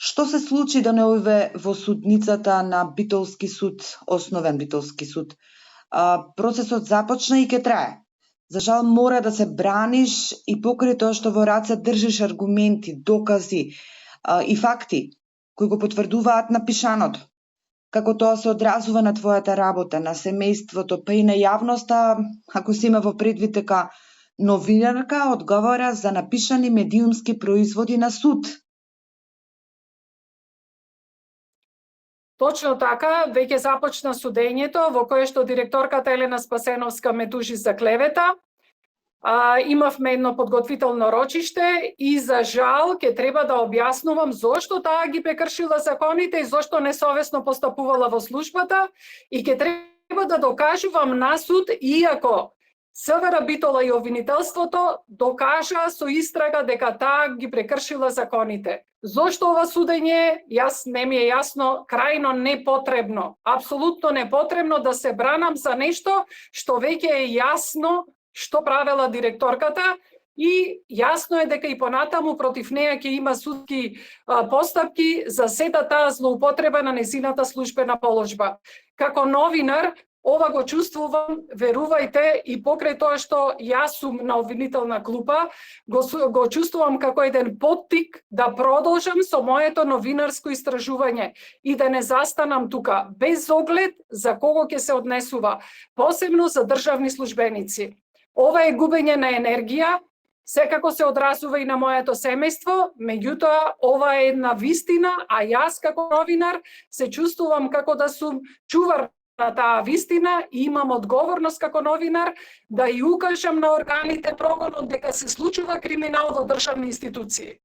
Што се случи денеуве во судницата на Битолски суд, основен Битолски суд? Процесот започна и ќе трае. За жал мора да се браниш и покрај тоа што во раце држиш аргументи, докази и факти кои го потврдуваат напишаното. Како тоа се одразува на твојата работа, на семејството, па и на јавноста, ако се има во предвид дека новинарка одговара за напишани медиумски производи на суд. Точно така, веќе започна судењето во кое што директорката Елена Спасеновска ме тужи за клевета. Имавме едно подготвително рочиште и за жал ќе треба да објаснувам зошто таа ги прекршила законите и зошто несовесно постапувала во службата и ќе треба да докажувам на суд, иако СВР Битола и обвинителството докажа со истрага дека таа ги прекршила законите. Зошто ова судење, не ми е јасно, крајно непотребно, апсолутно непотребно да се бранам за нешто што веќе е јасно што правела директорката и јасно е дека и понатаму против неја ќе има судски постапки за сета таа злоупотреба на незината службена положба. Како новинар, ова го чувствувам, верувајте, и покрај тоа што јас сум на обвинителна клупа, го чувствувам како еден поттик да продолжам со моето новинарско истражување и да не застанам тука, без оглед за кого ќе се однесува, посебно за државни службеници. Ова е губење на енергија, секако се одразува и на моето семејство, меѓутоа ова е една вистина, а јас како новинар се чувствувам како да сум чувар на таа вистина и имам одговорност како новинар да ја укажам на органите прогонот дека се случува криминал во државни институции.